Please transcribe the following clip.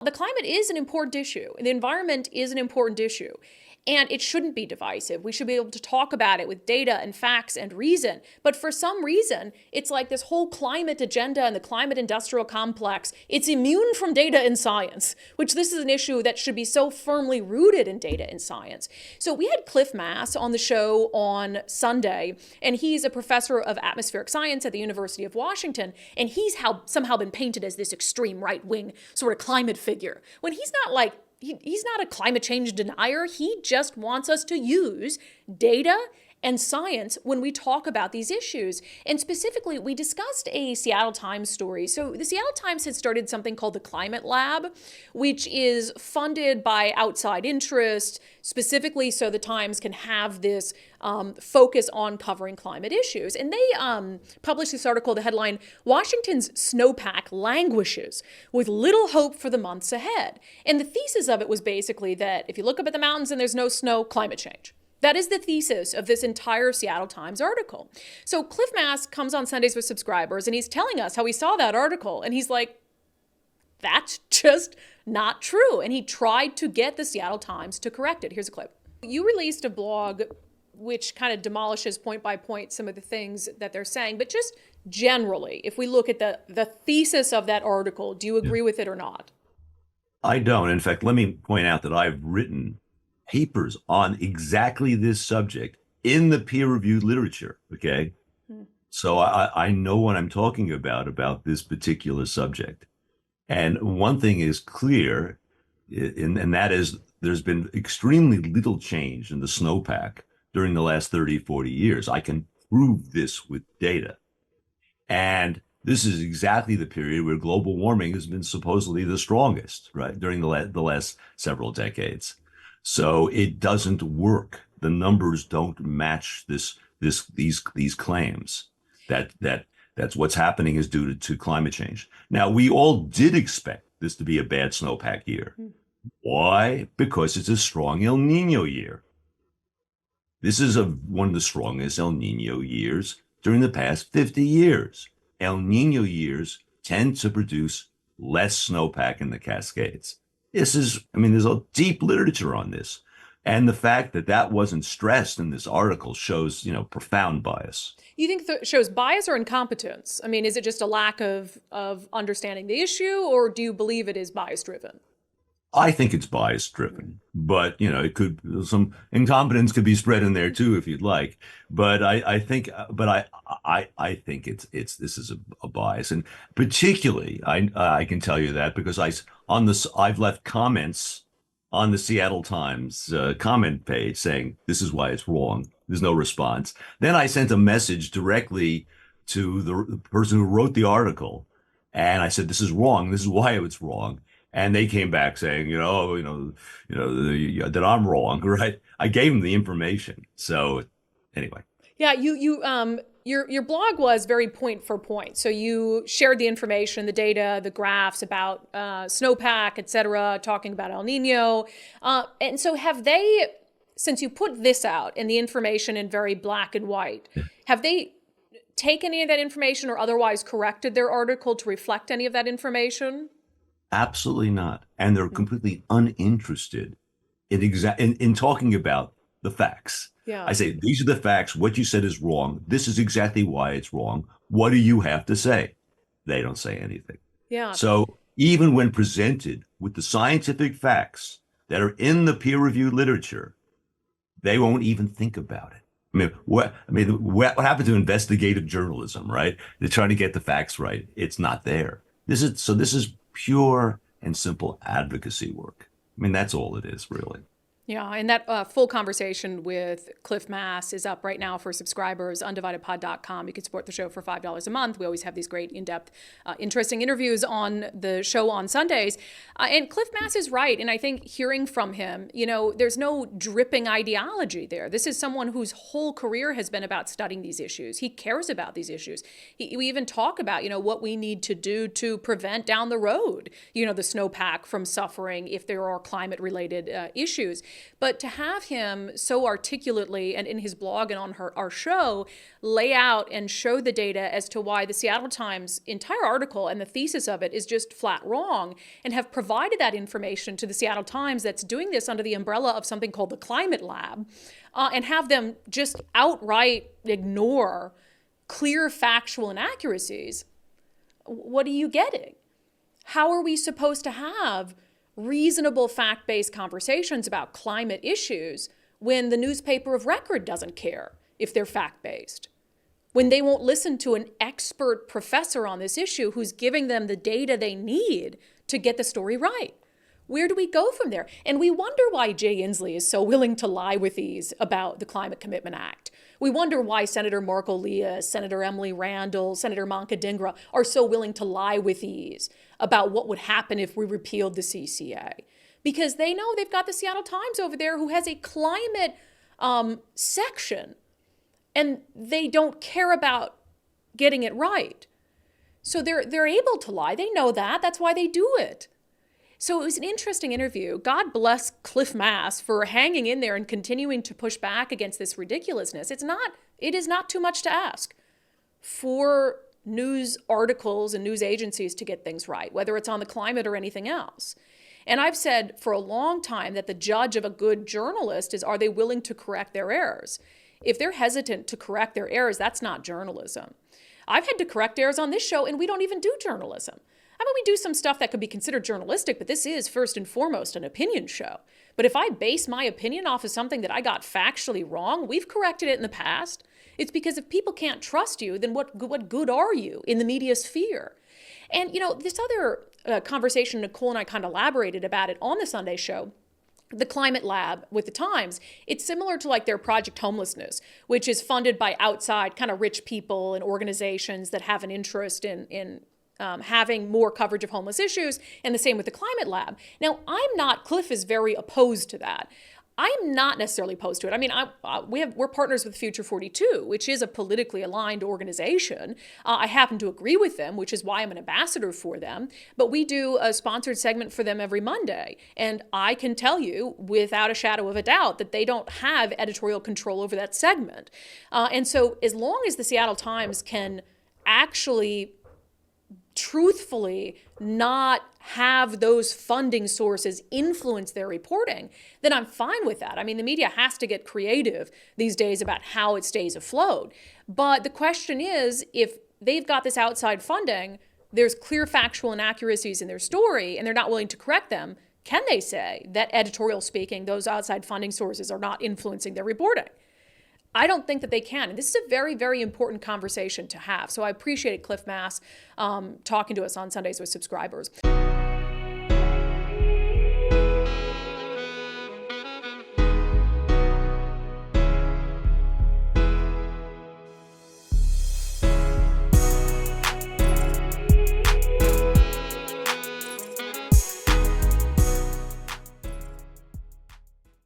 The climate is an important issue. The environment is an important issue. And it shouldn't be divisive. We should be able to talk about it with data and facts and reason. But for some reason, it's like this whole climate agenda and the climate industrial complex, it's immune from data and science, which this is an issue that should be so firmly rooted in data and science. So we had Cliff Mass on the show on Sunday, and he's a professor of atmospheric science at the University of Washington, and he's somehow been painted as this extreme right-wing sort of climate figure, when he's not like, he's not a climate change denier. He just wants us to use data and science when we talk about these issues. And specifically, we discussed a Seattle Times story. So the Seattle Times had started something called the Climate Lab, which is funded by outside interest, specifically so the Times can have this focus on covering climate issues. And they published this article, the headline, "Washington's Snowpack Languishes with Little Hope for the Months Ahead." And the thesis of it was basically that if you look up at the mountains and there's no snow, climate change. That is the thesis of this entire Seattle Times article. So Cliff Mass comes on Sundays with subscribers, and he's telling us how he saw that article, and he's like, that's just not true. And he tried to get the Seattle Times to correct it. Here's a clip. You released a blog which kind of demolishes point by point some of the things that they're saying, but just generally, if we look at the thesis of that article, do you agree with it or not? I don't. In fact, let me point out that I've written papers on exactly this subject in the peer-reviewed literature, okay? So I know what I'm talking about this particular subject. And one thing is clear, and that is there's been extremely little change in the snowpack during the last 30, 40 years. I can prove this with data. And this is exactly the period where global warming has been supposedly the strongest, right, during the last several decades. So it doesn't work. The numbers don't match these claims that's what's happening is due to climate change. Now, we all did expect this to be a bad snowpack year. Why? Because it's a strong El Nino year. This is one of the strongest El Nino years during the past 50 years. El Nino years tend to produce less snowpack in the Cascades. There's a deep literature on this. And the fact that that wasn't stressed in this article shows, profound bias. You think that shows bias or incompetence? I mean, is it just a lack of understanding the issue, or do you believe it is bias driven? I think it's bias driven, but it could, some incompetence could be spread in there too, if you'd like. But I think this is a bias, and particularly I can tell you that because I've left comments on the Seattle Times comment page saying this is why it's wrong. There's no response. Then I sent a message directly to the person who wrote the article, and I said this is wrong. This is why it's wrong. And they came back saying, that I'm wrong, right? I gave them the information. So anyway. Yeah, your blog was very point for point. So you shared the information, the data, the graphs about snowpack, et cetera, talking about El Nino. And so have they, since you put this out and the information in very black and white, have they taken any of that information or otherwise corrected their article to reflect any of that information? Absolutely not. And they're completely uninterested in talking about the facts. Yeah. I say, these are the facts. What you said is wrong. This is exactly why it's wrong. What do you have to say? They don't say anything. Yeah. So even when presented with the scientific facts that are in the peer-reviewed literature, they won't even think about it. What happened to investigative journalism, right? They're trying to get the facts right. It's not there. This is pure and simple advocacy work. That's all it is, really. Yeah, and that full conversation with Cliff Mass is up right now for subscribers, undividedpod.com. You can support the show for $5 a month. We always have these great, in-depth, interesting interviews on the show on Sundays. And Cliff Mass is right. And I think hearing from him, there's no dripping ideology there. This is someone whose whole career has been about studying these issues. He cares about these issues. We even talk about, what we need to do to prevent down the road, the snowpack from suffering if there are climate-related issues. But to have him so articulately and in his blog and on our show lay out and show the data as to why the Seattle Times entire article and the thesis of it is just flat wrong, and have provided that information to the Seattle Times that's doing this under the umbrella of something called the Climate Lab, and have them just outright ignore clear factual inaccuracies, what are you getting? How are we supposed to have reasonable fact-based conversations about climate issues when the newspaper of record doesn't care if they're fact-based? When they won't listen to an expert professor on this issue who's giving them the data they need to get the story right? Where do we go from there? And we wonder why Jay Inslee is so willing to lie with these about the Climate Commitment Act. We wonder why Senator Marco Lias, Senator Emily Randall, Senator Manka Dhingra are so willing to lie with these about what would happen if we repealed the CCA. Because they know they've got the Seattle Times over there who has a climate section, and they don't care about getting it right. So they're able to lie. They know that. That's why they do it. So it was an interesting interview. God bless Cliff Mass for hanging in there and continuing to push back against this ridiculousness. It is not too much to ask for news articles and news agencies to get things right, whether it's on the climate or anything else. And I've said for a long time that the judge of a good journalist is, are they willing to correct their errors? If they're hesitant to correct their errors, that's not journalism. I've had to correct errors on this show, and we don't even do journalism. I mean, we do some stuff that could be considered journalistic, but this is first and foremost an opinion show. But if I base my opinion off of something that I got factually wrong, we've corrected it in the past. It's because if people can't trust you, then what good are you in the media sphere? And, this other conversation, Nicole and I kind of elaborated about it on the Sunday show, the Climate Lab with the Times. It's similar to like their Project Homelessness, which is funded by outside kind of rich people and organizations that have an interest in having more coverage of homeless issues, and the same with the Climate Lab. Now, Cliff is very opposed to that. I'm not necessarily opposed to it. I mean, we're partners with Future 42, which is a politically aligned organization. I happen to agree with them, which is why I'm an ambassador for them. But we do a sponsored segment for them every Monday. And I can tell you without a shadow of a doubt that they don't have editorial control over that segment. And so as long as the Seattle Times can actually truthfully not have those funding sources influence their reporting, then I'm fine with that. I mean, the media has to get creative these days about how it stays afloat. But the question is, if they've got this outside funding, there's clear factual inaccuracies in their story, and they're not willing to correct them, can they say that editorial speaking, those outside funding sources are not influencing their reporting? I don't think that they can. And this is a very, very important conversation to have. So I appreciated Cliff Mass talking to us on Sundays with subscribers.